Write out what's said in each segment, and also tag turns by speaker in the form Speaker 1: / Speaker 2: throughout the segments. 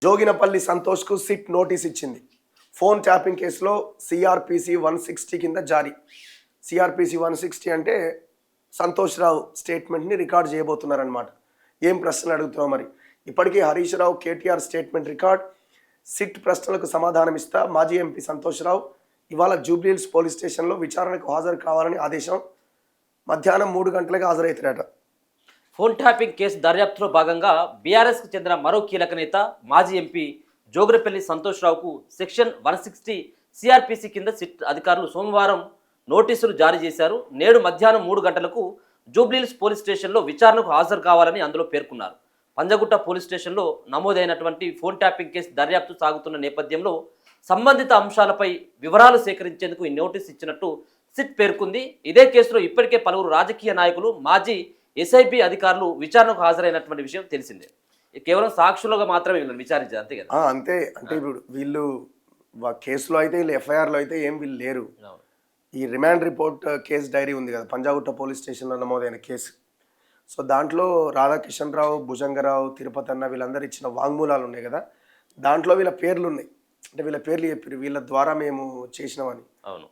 Speaker 1: Joginapally సంతోష్కు SIT notice ఇచ్చింది. Phone tapping కేసులో CrPC 160 కింద జారీ. సిఆర్పిసి 160 అంటే సంతోష్ రావు స్టేట్మెంట్ని రికార్డ్ చేయబోతున్నారనమాట. ఏం ప్రశ్నలు అడుగుతున్నావు మరి? ఇప్పటికీ Harish Rao KTR statement record. SIT ప్రశ్నలకు సమాధానం ఇస్తా మాజీ ఎంపీ సంతోష్ రావు ఇవాళ జూబ్లీహిల్స్ పోలీస్ స్టేషన్లో విచారణకు హాజరు కావాలని ఆదేశం. మధ్యాహ్నం 3 గంటలకు హాజరవుతారట.
Speaker 2: ఫోన్ ట్యాపింగ్ కేసు దర్యాప్తులో భాగంగా బీఆర్ఎస్కు చెందిన మరో కీలక నేత మాజీ ఎంపీ జోగినపల్లి సంతోష్ రావుకు సెక్షన్ 160 సిఆర్పిసి కింద సిట్ అధికారులు సోమవారం నోటీసులు జారీ చేశారు. నేడు మధ్యాహ్నం 3 గంటలకు జూబ్లీహిల్స్ పోలీస్ స్టేషన్లో విచారణకు హాజరు కావాలని అందులో పేర్కొన్నారు. పంజగుట్ట పోలీస్ స్టేషన్లో నమోదైనటువంటి ఫోన్ ట్యాపింగ్ కేసు దర్యాప్తు సాగుతున్న నేపథ్యంలో సంబంధిత అంశాలపై వివరాలు సేకరించేందుకు ఈ నోటీసు ఇచ్చినట్టు సిట్ పేర్కొంది. ఇదే కేసులో ఇప్పటికే పలువురు రాజకీయ నాయకులు మాజీ ఎస్ఐబి అధికారులు విచారణకు హాజరైనటువంటి విషయం తెలిసిందే. కేవలం సాక్షులుగా మాత్రమే వీళ్ళని విచారించారు, అంతే కదా?
Speaker 1: అంతే. అంటే ఇప్పుడు వీళ్ళు కేసులో అయితే వీళ్ళు ఎఫ్ఐఆర్లో అయితే ఏం వీళ్ళు లేరు. ఈ రిమాండ్ రిపోర్ట్ కేసు డైరీ ఉంది కదా, పంజాగుట్ట పోలీస్ స్టేషన్లో నమోదైన కేసు. సో దాంట్లో రాధాకిషన్ రావు, భుజంగరావు, తిరుపతి అన్న వీళ్ళందరూ ఇచ్చిన వాంగ్మూలాలు ఉన్నాయి కదా, దాంట్లో వీళ్ళ పేర్లు ఉన్నాయి. అంటే వీళ్ళ పేర్లు చెప్పారు, వీళ్ళ ద్వారా మేము చేసినామని.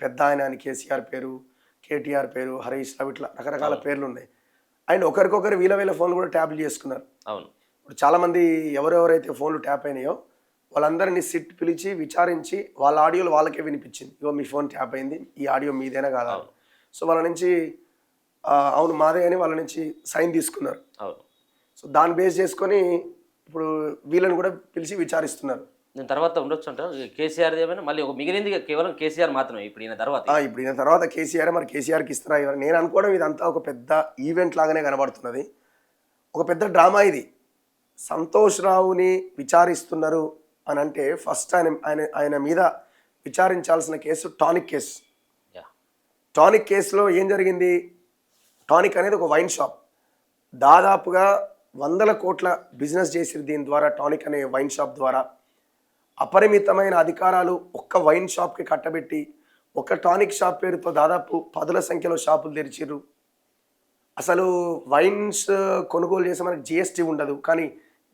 Speaker 1: పెద్ద ఆయన అని కేసీఆర్ పేరు, కేటీఆర్ పేరు, హరీష్ రావు, ఇట్లా రకరకాల పేర్లు ఉన్నాయి. అండ్ ఒకరికొకరు వీళ్ళ ఫోన్లు కూడా ట్యాప్లు చేసుకున్నారు.
Speaker 2: అవును.
Speaker 1: ఇప్పుడు చాలామంది ఎవరెవరైతే ఫోన్లు ట్యాప్ అయినాయో వాళ్ళందరినీ సిట్ పిలిచి విచారించి వాళ్ళ ఆడియోలు వాళ్ళకే వినిపించింది. ఇగో మీ ఫోన్ ట్యాప్ అయింది, ఈ ఆడియో మీదేనా కాదా. సో వాళ్ళ నుంచి అవును మాదే అని వాళ్ళ నుంచి సైన్ తీసుకున్నారు. సో దాన్ని బేస్ చేసుకొని ఇప్పుడు వీళ్ళని కూడా పిలిచి విచారిస్తున్నారు.
Speaker 2: దీని తర్వాత ఉండొచ్చు అంటారు కేసీఆర్ ఏమైనా మళ్ళీ ఒక మిగిలింది కేవలం కేసీఆర్ మాత్రమే ఇప్పుడు ఈయన
Speaker 1: తర్వాత కేసీఆర్. మరి కేసీఆర్కి ఇస్తారా ఎవరు? నేను అనుకోవడం ఇదంతా ఒక పెద్ద ఈవెంట్ లాగానే కనబడుతున్నది, ఒక పెద్ద డ్రామా ఇది. సంతోష్ రావుని విచారిస్తున్నారు అని అంటే ఫస్ట్ ఆయన మీద విచారించాల్సిన కేసు టానిక్ కేసు. టానిక్ కేసులో ఏం జరిగింది? టానిక్ అనేది ఒక వైన్ షాప్, దాదాపుగా 100 కోట్ల బిజినెస్ చేసిరు దీని ద్వారా. టానిక్ అనే వైన్ షాప్ ద్వారా అపరిమితమైన అధికారాలు ఒక్క వైన్ షాప్కి కట్టబెట్టి ఒక టానిక్ షాప్ పేరుతో దాదాపు 10ల సంఖ్యలో షాపులు తెరిచిర్రు. అసలు వైన్స్ కొనుగోలు చేసే మనకి జిఎస్టీ ఉండదు, కానీ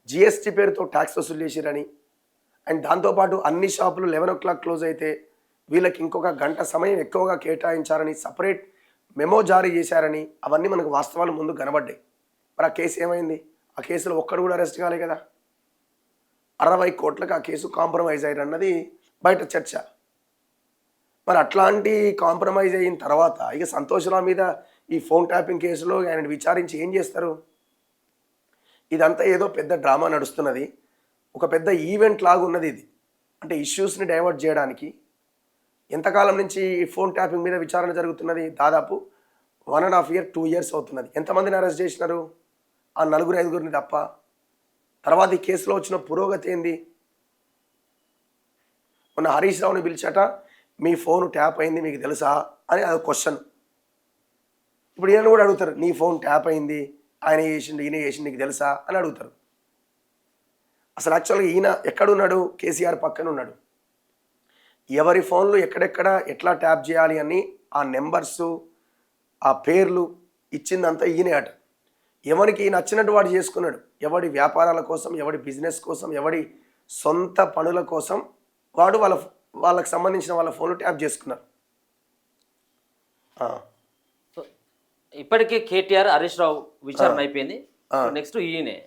Speaker 1: జిఎస్టీ పేరుతో ట్యాక్స్ వసూలు చేసిరని. అండ్ దాంతోపాటు అన్ని షాపులు 11 o'clock క్లోజ్ అయితే వీళ్ళకి ఇంకొక గంట సమయం ఎక్కువగా కేటాయించారని సపరేట్ మెమో జారీ చేశారని, అవన్నీ మనకు వాస్తవాలు ముందు కనబడ్డాయి. మరి ఆ కేసు ఏమైంది? ఆ కేసులో ఒక్కడు కూడా అరెస్ట్ కాలే కదా. 60 కోట్లకు ఆ కేసు కాంప్రమైజ్ అయ్యారన్నది బయట చర్చ. మరి అట్లాంటి కాంప్రమైజ్ అయిన తర్వాత ఇక సంతోష్ రావు మీద ఈ ఫోన్ ట్యాపింగ్ కేసులో ఆయన విచారించి ఏం చేస్తారు? ఇదంతా ఏదో పెద్ద డ్రామా నడుస్తున్నది, ఒక పెద్ద ఈవెంట్ లాగా ఉన్నది ఇది. అంటే ఇష్యూస్ని డైవర్ట్ చేయడానికి ఎంతకాలం నుంచి ఫోన్ ట్యాపింగ్ మీద విచారణ జరుగుతున్నది? దాదాపు 1.5 year 2 years అవుతున్నది. ఎంతమందిని అరెస్ట్ చేసినారు? ఆ 4-5 తప్ప. తర్వాత ఈ కేసులో వచ్చిన పురోగతి ఏంది? మొన్న హరీష్ రావుని పిలిచాట, మీ ఫోన్ ట్యాప్ అయింది మీకు తెలుసా అని అది క్వశ్చన్. ఇప్పుడు ఈయన కూడా అడుగుతారు, నీ ఫోన్ ట్యాప్ అయింది, ఆయన చేసిండు, ఈయన చేసిండు, నీకు తెలుసా అని అడుగుతారు. అసలు యాక్చువల్గా ఈయన ఎక్కడున్నాడు? కేసీఆర్ పక్కన ఉన్నాడు. ఎవరి ఫోన్లు ఎక్కడెక్కడ ఎట్లా ట్యాప్ చేయాలి అని ఆ నెంబర్సు, ఆ పేర్లు ఇచ్చిందంతా ఈయనే అట. ఎవరికి నచ్చినట్టు వాడు చేసుకున్నాడు. ఎవడి వ్యాపారాల కోసం, ఎవడి బిజినెస్ కోసం, ఎవడి సొంత పనుల కోసం వాడు వాళ్ళకి సంబంధించిన వాళ్ళ ఫోన్లు ట్యాప్ చేసుకున్నారు.
Speaker 2: ఇప్పటికే కేటీఆర్, హరీష్ రావు విచారణ అయిపోయింది, నెక్స్ట్ ఈయనే.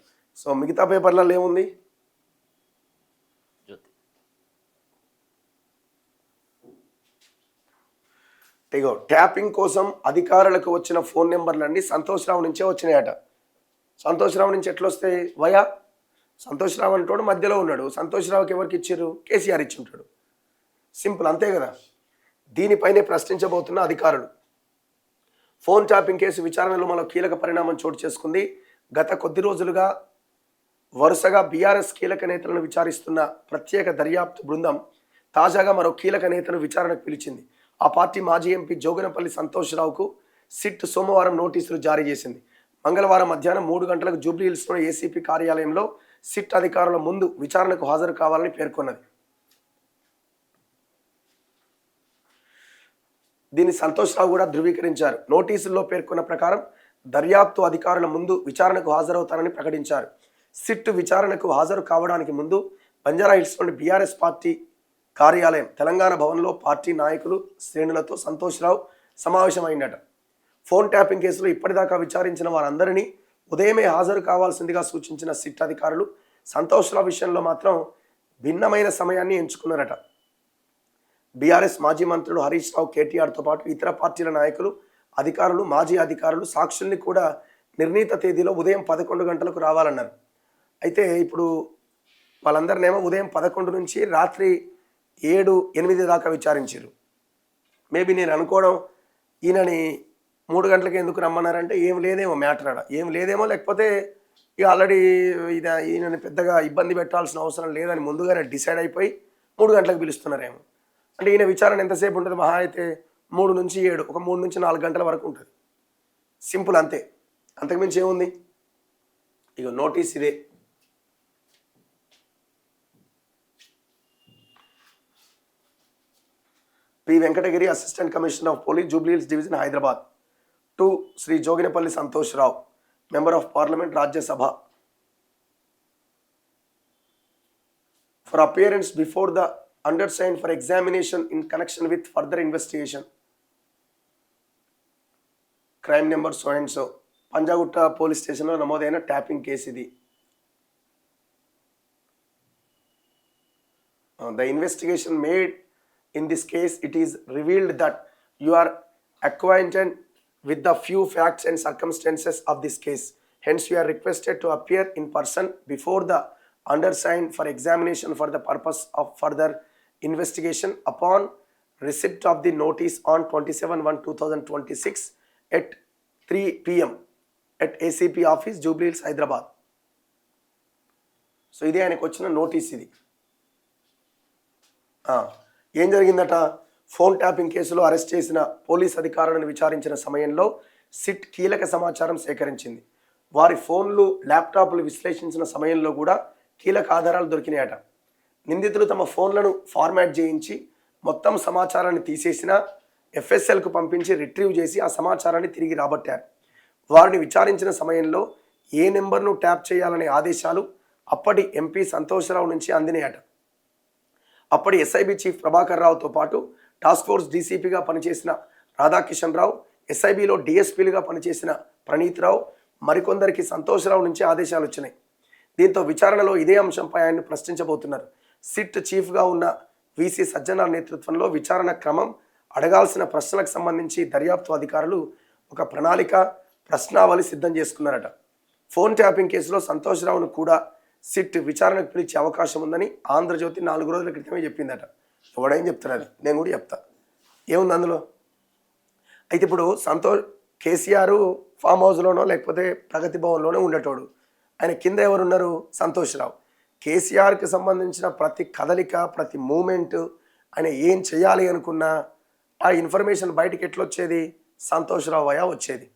Speaker 1: సో మిగతా పేపర్లలో ఏముంది? ఇగో ట్యాపింగ్ కోసం అధికారులకు వచ్చిన ఫోన్ నెంబర్లన్నీ సంతోష్ రావు నుంచే వచ్చినాయట. సంతోష్ రావు నుంచి ఎట్లా వస్తాయి? సంతోష్ రావు అంటోడు మధ్యలో ఉన్నాడు. సంతోష్ రావుకి ఎవరికి ఇచ్చారు? కేసీఆర్ ఇచ్చి ఉంటాడు. సింపుల్, అంతే కదా. దీనిపైనే ప్రశ్నించబోతున్న అధికారులు. ఫోన్ ట్యాపింగ్ కేసు విచారణలో మరో కీలక పరిణామం చోటు చేసుకుంది. గత కొద్ది రోజులుగా వరుసగా బీఆర్ఎస్ కీలక నేతలను విచారిస్తున్న ప్రత్యేక దర్యాప్తు బృందం తాజాగా మరో కీలక నేతను విచారణకు పిలిచింది. ఆ పార్టీ మాజీ ఎంపీ జోగినపల్లి సంతోష్ రావుకు సిట్ సోమవారం నోటీసులు జారీ చేసింది. మంగళవారం మధ్యాహ్నం 3 గంటలకు జూబ్లీహిల్స్లోని ఏసీపీ కార్యాలయంలో సిట్ అధికారుల ముందు విచారణకు హాజరు కావాలని పేర్కొన్నది. దీన్ని సంతోష్ రావు కూడా ధృవీకరించారు. నోటీసుల్లో పేర్కొన్న ప్రకారం దర్యాప్తు అధికారుల ముందు విచారణకు హాజరవుతారని ప్రకటించారు. సిట్ విచారణకు హాజరు కావడానికి ముందు బంజారా హిల్స్లోని బీఆర్ఎస్ పార్టీ కార్యాలయం తెలంగాణ భవన్లో పార్టీ నాయకులు శ్రేణులతో సంతోష్రావు సమావేశమైందట. ఫోన్ ట్యాపింగ్ కేసులో ఇప్పటిదాకా విచారించిన వారందరినీ ఉదయమే హాజరు కావాల్సిందిగా సూచించిన సిట్ అధికారులు సంతోష్రావు విషయంలో మాత్రం భిన్నమైన సమయాన్ని ఎంచుకున్నారట. బీఆర్ఎస్ మాజీ మంత్రులు హరీష్ రావు, కేటీఆర్తో పాటు ఇతర పార్టీల నాయకులు, అధికారులు, మాజీ అధికారులు, సాక్షుల్ని కూడా నిర్ణీత తేదీలో ఉదయం 11 గంటలకు రావాలన్నారు. అయితే ఇప్పుడు వాళ్ళందరినేమో ఉదయం 11 నుంచి రాత్రి 7-8 దాకా విచారించారు. మేబీ నేను అనుకోవడం ఈయనని 3 గంటలకి ఎందుకు రమ్మన్నారంటే ఏం లేదేమో మ్యాటర్ ఆడ, ఏం లేదేమో, లేకపోతే ఇక ఆల్రెడీ ఈయనని పెద్దగా ఇబ్బంది పెట్టాల్సిన అవసరం లేదని ముందుగానే డిసైడ్ అయిపోయి 3 గంటలకు పిలుస్తున్నారేమో. అంటే ఈయన విచారణ ఎంతసేపు ఉంటుంది? మహా అయితే 3 నుంచి 7, ఒక 3 నుంచి 4 గంటల వరకు ఉంటుంది. సింపుల్, అంతే, అంతకుమించి ఏముంది? ఇక నోటీస్ ఇదే. P Venkatagiri, assistant commissioner of police, Jubilee Hills division, Hyderabad. To Shri Joginapally Santosh Rao, member of parliament, Rajya Sabha, for appearance before the undersigned for examination in connection with further investigation. Crime number so and so. Panjagutta police స్టేషన్లో నమోదైన ట్యాపింగ్ కేసు ఇది. The investigation made in this case, it is revealed that you are acquainted with the few facts and circumstances of this case. Hence, you are requested to appear in person before the undersigned for examination for the purpose of further investigation upon receipt of the notice on 27/1/2026 at 3 p.m. at ACP office, Jubilee Hills, Hyderabad. So ఇది ఆయనకు వచ్చిన notice. ఇది ఏం జరిగిందట? Phone tapping కేసులో arrest చేసిన police అధికారులను విచారించిన సమయంలో సిట్ కీలక సమాచారం సేకరించింది. వారి ఫోన్లు, ల్యాప్టాప్లు విశ్లేషించిన సమయంలో కూడా కీలక ఆధారాలు దొరికినాయట. నిందితులు తమ ఫోన్లను ఫార్మాట్ చేయించి మొత్తం సమాచారాన్ని తీసేసిన ఎఫ్ఎస్ఎల్కు పంపించి రిట్రీవ్ చేసి ఆ సమాచారాన్ని తిరిగి రాబట్టారు. వారిని విచారించిన సమయంలో ఏ నెంబర్ను ట్యాప్ చేయాలనే ఆదేశాలు అప్పటి ఎంపీ సంతోష్రావు నుంచి అందినాయట. అప్పటి ఎస్ఐబి చీఫ్ ప్రభాకర్ రావుతో పాటు టాస్క్ ఫోర్స్ డీసీపీగా పనిచేసిన రాధాకిషన్ రావు, ఎస్ఐబిలో డిఎస్పీలుగా పనిచేసిన ప్రణీత్ రావు, మరికొందరికి సంతోష్రావు నుంచి ఆదేశాలు వచ్చినాయి. దీంతో విచారణలో ఇదే అంశంపై ఆయన్ని ప్రశ్నించబోతున్నారు. సిట్ చీఫ్గా ఉన్న విసి సజ్జనార్ నేతృత్వంలో విచారణ క్రమం, అడగాల్సిన ప్రశ్నలకు సంబంధించి దర్యాప్తు అధికారులు ఒక ప్రణాళిక, ప్రశ్నావళి సిద్ధం చేసుకున్నారట. ఫోన్ ట్యాపింగ్ కేసులో సంతోష్రావును కూడా సిట్ విచారణకు పిలిచే అవకాశం ఉందని ఆంధ్రజ్యోతి 4 రోజుల క్రితమే చెప్పిందట. ఎవడేం చెప్తారు, అది నేను కూడా చెప్తా. ఏముంది అందులో? అయితే ఇప్పుడు కేసీఆర్ ఫామ్ హౌస్లోనో లేకపోతే ప్రగతి భవన్లోనే ఉండేటోడు. ఆయన కింద ఎవరున్నారు? సంతోష్రావు. కేసీఆర్కి సంబంధించిన ప్రతి కదలిక, ప్రతి మూమెంట్, ఆయన ఏం చేయాలి అనుకున్నా ఆ ఇన్ఫర్మేషన్ బయటికి ఎట్లొచ్చేది? సంతోష్రావు అయ్యా వచ్చేది.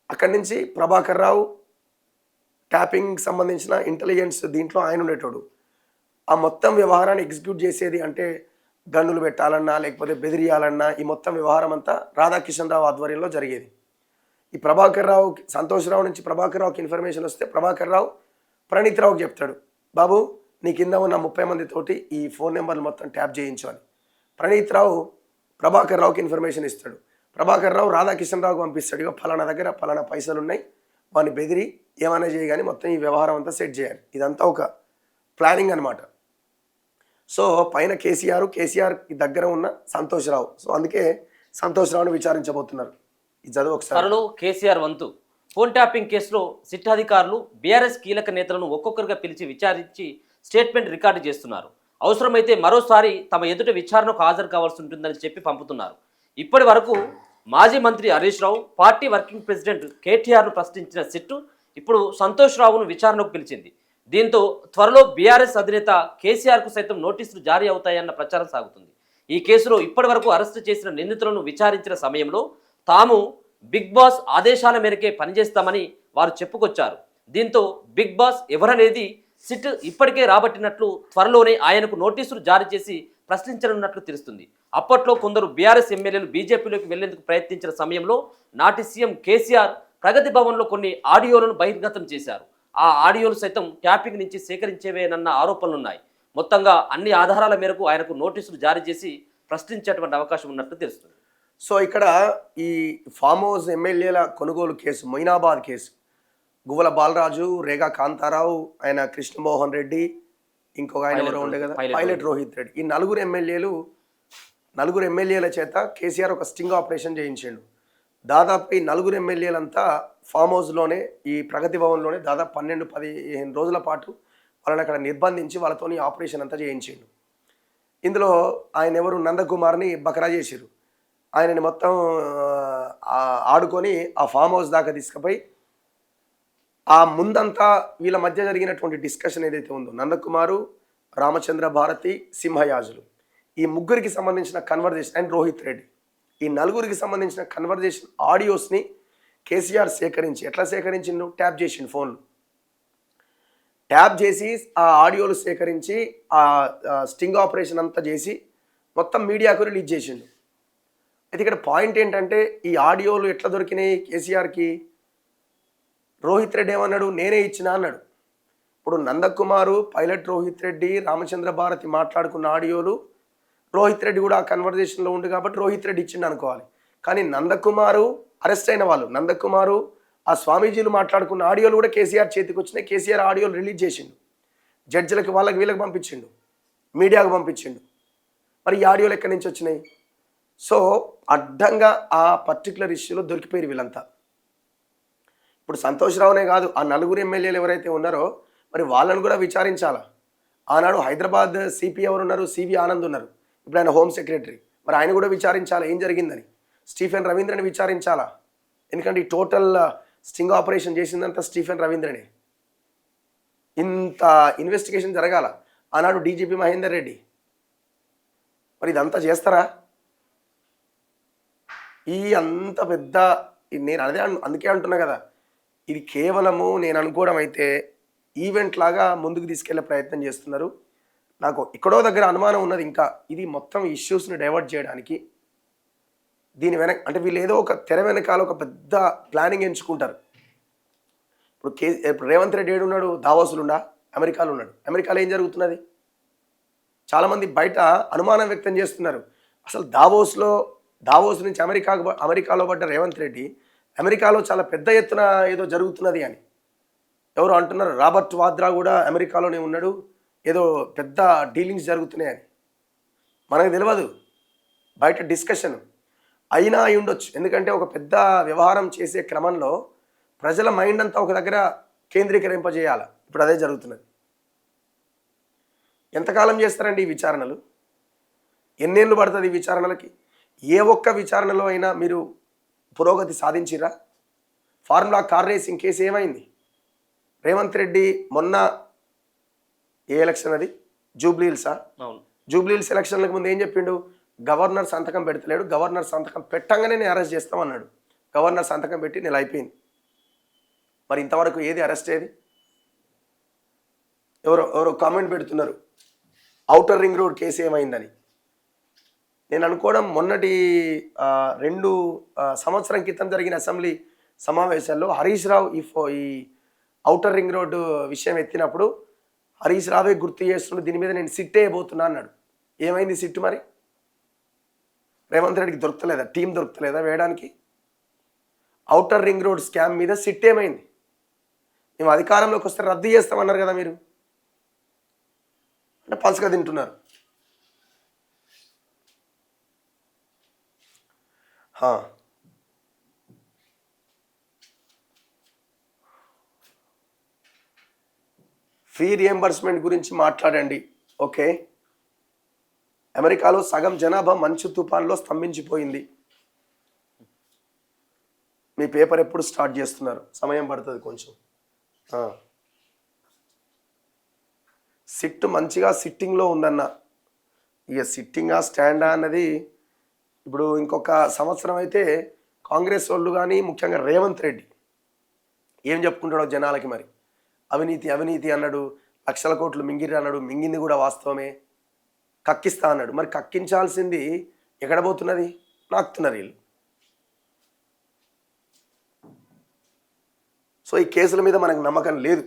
Speaker 1: అక్కడి నుంచి ప్రభాకర్ రావు ట్యాపింగ్ సంబంధించిన ఇంటెలిజెన్స్ దీంట్లో ఆయన ఉండేటోడు. ఆ మొత్తం వ్యవహారాన్ని ఎగ్జిక్యూట్ చేసేది, అంటే గన్నులు పెట్టాలన్నా లేకపోతే బెదిరియాలన్నా ఈ మొత్తం వ్యవహారం అంతా రాధాకిషన్ రావు ఆధ్వర్యంలో జరిగేది. ఈ ప్రభాకర్ రావు, సంతోష్రావు నుంచి ప్రభాకర్ రావుకి ఇన్ఫర్మేషన్ వస్తే ప్రభాకర్ రావు ప్రణీత్ రావుకి చెప్తాడు, బాబు నీ కింద ఉన్న 30 మందితోటి ఈ ఫోన్ నెంబర్లు మొత్తం ట్యాప్ చేయించు అని. ప్రణీత్ రావు ప్రభాకర్ రావుకి ఇన్ఫర్మేషన్ ఇస్తాడు. ప్రభాకర్ రావు రాధాకిషన్ రావుకి పంపిస్తాడు, ఇక ఫలానా దగ్గర ఫలానా పైసలు ఉన్నాయి, వాడిని బెదిరి ఏమైనా చేయగానే మొత్తం ఈ వ్యవహారం అంతా సెట్ చేయాలి. ఇదంతా ఒక ప్లానింగ్ అనమాట. సో పైన కేసీఆర్ దగ్గర ఉన్న సంతోష్రావు. సో అందుకే సంతోష్రావును విచారించబోతున్నారు. ఇది చదువు ఒకసారి.
Speaker 2: త్వరలో కేసీఆర్ వంతు. ఫోన్ ట్యాపింగ్ కేసులో సిట్ అధికారులు బీఆర్ఎస్ కీలక నేతలను ఒక్కొక్కరిగా పిలిచి విచారించి స్టేట్మెంట్ రికార్డు చేస్తున్నారు. అవసరమైతే మరోసారి తమ ఎదుట విచారణకు హాజరు కావాల్సి ఉంటుందని చెప్పి పంపుతున్నారు. ఇప్పటి వరకు మాజీ మంత్రి Harish Rao, party working president కేటీఆర్ను ప్రశ్నించిన సిట్టు ఇప్పుడు సంతోష్ రావును విచారణకు పిలిచింది. దీంతో త్వరలో బీఆర్ఎస్ అధినేత కేసీఆర్కు సైతం నోటీసులు జారీ అవుతాయన్న ప్రచారం సాగుతుంది. ఈ కేసులో ఇప్పటి వరకు అరెస్టు చేసిన నిందితులను విచారించిన సమయంలో తాము బిగ్ బాస్ ఆదేశాల మేరకే పనిచేస్తామని వారు చెప్పుకొచ్చారు. దీంతో బిగ్ బాస్ ఎవరనేది సిట్ ఇప్పటికే రాబట్టినట్లు త్వరలోనే ఆయనకు నోటీసులు జారీ చేసి ప్రశ్నించనున్నట్లు తెలుస్తుంది. అప్పట్లో కొందరు బీఆర్ఎస్ ఎమ్మెల్యేలు బీజేపీలోకి వెళ్లేందుకు ప్రయత్నించిన సమయంలో నాటి సీఎం కేసీఆర్ ప్రగతి భవన్లో కొన్ని ఆడియోలను బహిర్గతం చేశారు. ఆ ఆడియోలు సైతం ట్యాపింగ్ నుంచి సేకరించేవేనన్న ఆరోపణలున్నాయి. మొత్తంగా అన్ని ఆధారాల మేరకు ఆయనకు నోటీసులు జారీ చేసి ప్రశ్నించేటువంటి అవకాశం ఉన్నట్లు తెలుస్తుంది.
Speaker 1: సో ఇక్కడ ఈ ఫామ్ హౌస్ ఎమ్మెల్యేల కొనుగోలు కేసు, మొయినాబాద్ కేసు, గువ్వల బాలరాజు, రేగా కాంతారావు, ఆయన కృష్ణమోహన్ రెడ్డి, ఇంకొక ఆయన ఎవరో ఉండే కదా పైలట్ రోహిత్ రెడ్డి, ఈ నలుగురు ఎమ్మెల్యేల చేత కేసీఆర్ ఒక స్టింగ్ ఆపరేషన్ చేయించాడు. దాదాపు ఈ నలుగురు ఎమ్మెల్యేలంతా ఫామ్ హౌస్లోనే, ఈ ప్రగతి భవన్లోనే దాదాపు 12-15 రోజుల పాటు వాళ్ళని అక్కడ నిర్బంధించి వాళ్ళతోని ఆపరేషన్ అంతా చేయించాడు. ఇందులో ఆయన ఎవరు నందకుమార్ని బకరా చేసిరు. ఆయనని మొత్తం ఆడుకొని ఆ ఫామ్ హౌస్ దాకా తీసుకుపోయి ఆ ముందంతా వీళ్ళ మధ్య జరిగినటువంటి డిస్కషన్ ఏదైతే ఉందో, నందకుమారు, రామచంద్ర భారతి, సింహయాజులు, ఈ ముగ్గురికి సంబంధించిన కన్వర్జేషన్ అండ్ రోహిత్ రెడ్డి, ఈ నలుగురికి సంబంధించిన కన్వర్జేషన్ ఆడియోస్ని కేసీఆర్ సేకరించి, ఎట్లా సేకరించిండు, ట్యాప్ చేసిండు ఫోన్లు, ట్యాప్ చేసి ఆ ఆడియోలు సేకరించి ఆ స్టింగ్ ఆపరేషన్ అంతా చేసి మొత్తం మీడియాకు రిలీజ్ చేసిండు. అయితే ఇక్కడ పాయింట్ ఏంటంటే, ఈ ఆడియోలు ఎట్లా దొరికినాయి కేసీఆర్కి? రోహిత్ రెడ్డి ఏమన్నాడు, నేనే ఇచ్చిన అన్నాడు. ఇప్పుడు నందకుమారు, పైలట్ రోహిత్ రెడ్డి, రామచంద్ర భారతి మాట్లాడుకున్న ఆడియోలు రోహిత్ రెడ్డి కూడా ఆ కన్వర్జేషన్లో ఉంది కాబట్టి రోహిత్ రెడ్డి ఇచ్చిండు అనుకోవాలి. కానీ నందకుమారు అరెస్ట్ అయిన వాళ్ళు, నందకుమారు ఆ స్వామీజీలు మాట్లాడుకున్న ఆడియోలు కూడా కేసీఆర్ చేతికి వచ్చినాయి. కేసీఆర్ ఆడియోలు రిలీజ్ చేసిండు, జడ్జిలకు వాళ్ళకి వీళ్ళకి పంపించిండు, మీడియాకు పంపించిండు. మరి ఈ ఆడియోలు ఎక్కడి నుంచి వచ్చినాయి? సో అడ్డంగా ఆ పర్టికులర్ ఇష్యూలో దొరికిపోయారు వీళ్ళంతా. ఇప్పుడు సంతోష్ రావునే కాదు, ఆ నలుగురు ఎమ్మెల్యేలు ఎవరైతే ఉన్నారో మరి వాళ్ళని కూడా విచారించాలా. ఆనాడు హైదరాబాద్ సిపి ఎవరు ఉన్నారు, సివి ఆనంద్ ఉన్నారు, ఇప్పుడు ఆయన హోమ్ సెక్రటరీ, మరి ఆయన కూడా విచారించాలా ఏం జరిగిందని. స్టీఫెన్ రవీంద్రని విచారించాలా, ఎందుకంటే ఈ టోటల్ స్టింగ్ ఆపరేషన్ చేసిందంతా స్టీఫెన్ రవీంద్రనే. ఇంత ఇన్వెస్టిగేషన్ జరగాల. ఆనాడు డీజీపీ మహేందర్ రెడ్డి, మరి ఇదంతా చేస్తారా? ఈ అంత పెద్ద, నేను అదే అందుకే అంటున్నా కదా, ఇది కేవలము నేను అనుకోవడం అయితే ఈవెంట్ లాగా ముందుకు తీసుకెళ్లే ప్రయత్నం చేస్తున్నారు. నాకు ఎక్కడో దగ్గర అనుమానం ఉన్నది, ఇంకా ఇది మొత్తం ఇష్యూస్ని డైవర్ట్ చేయడానికి దీని వెనక అంటే వీళ్ళు ఏదో ఒక తెర వెనకాల ఒక పెద్ద ప్లానింగ్ ఎంచుకుంటారు. ఇప్పుడు రేవంత్ రెడ్డి ఏడున్నాడు, దావోసులుండా, అమెరికాలో ఉన్నాడు. అమెరికాలో ఏం జరుగుతున్నది? చాలామంది బయట అనుమానం వ్యక్తం చేస్తున్నారు, అసలు దావోస్ నుంచి అమెరికాలో పడ్డ రేవంత్ రెడ్డి అమెరికాలో చాలా పెద్ద ఎత్తున ఏదో జరుగుతున్నది అని ఎవరు అంటున్నారు. రాబర్ట్ వాద్రా కూడా అమెరికాలోనే ఉన్నాడు, ఏదో పెద్ద డీలింగ్స్ జరుగుతున్నాయని. మనకు తెలియదు, బయట డిస్కషన్ అయినా అయి ఉండొచ్చు. ఎందుకంటే ఒక పెద్ద వ్యవహారం చేసే క్రమంలో ప్రజల మైండ్ అంతా ఒక దగ్గర కేంద్రీకరింపజేయాలి. ఇప్పుడు అదే జరుగుతున్నది. ఎంతకాలం చేస్తారండి ఈ విచారణలు? ఎన్నేళ్ళు పడుతుంది ఈ విచారణలకి? ఏ ఒక్క విచారణలో అయినా మీరు పురోగతి సాధించిరా? ఫార్ములా కార్ రేసింగ్ కేసు ఏమైంది? రేవంత్ రెడ్డి మొన్న ఏ ఎలక్షన్ అది, జూబ్లీహిల్సా? జూబ్లీహిల్స్ ఎలక్షన్లకు ముందు ఏం చెప్పిండు? గవర్నర్ సంతకం పెడతలేడు, గవర్నర్ సంతకం పెట్టంగానే నేను అరెస్ట్ చేస్తామన్నాడు. గవర్నర్ సంతకం పెట్టి నెల అయిపోయింది. మరి ఇంతవరకు ఏది అరెస్ట్? ఏది? ఎవరో కామెంట్ పెడుతున్నారు ఔటర్ రింగ్ రోడ్ కేసు ఏమైందని. నేను అనుకోవడం మొన్నటి 2 సంవత్సరం క్రితం జరిగిన అసెంబ్లీ సమావేశాల్లో హరీష్ రావు ఈ ఔటర్ రింగ్ రోడ్డు విషయం ఎత్తినప్పుడు హరీష్ రావే గుర్తు చేస్తుండే, దీని మీద నేను సిట్ వేయబోతున్నా అన్నాడు. ఏమైంది సిట్టు? మరి రేవంత్ రెడ్డికి దొరకలేదా, టీం దొరకలేదా వేయడానికి? ఔటర్ రింగ్ రోడ్ స్కామ్ మీద సిట్ ఏమైంది? మేము అధికారంలోకి వస్తే రద్దు చేస్తామన్నారు కదా మీరు, అంటే పల్స్గా తింటున్నారు. ఫీ రియంబర్స్మెంట్ గురించి మాట్లాడండి. ఓకే, అమెరికాలో సగం జనాభా మంచు తుఫాన్లో స్తంభించిపోయింది. మీ పేపర్ ఎప్పుడు స్టార్ట్ చేస్తున్నారు? సమయం పడుతుంది కొంచెం. సిట్ మంచిగా సిట్టింగ్లో ఉందన్న, ఇక సిట్టింగా స్టాండా అన్నది ఇప్పుడు ఇంకొక సంవత్సరం అయితే కాంగ్రెస్ వాళ్ళు కానీ ముఖ్యంగా రేవంత్ రెడ్డి ఏం చెప్పుకుంటాడో జనాలకి. మరి అవినీతి అన్నాడు, లక్షల కోట్లు మింగిరి అన్నాడు, మింగింది కూడా వాస్తవమే, కక్కిస్తా అన్నాడు. మరి కక్కించాల్సింది ఎక్కడ పోతున్నది? నాకుతున్నారు వీళ్ళు. సో ఈ కేసుల మీద మనకు నమ్మకం లేదు.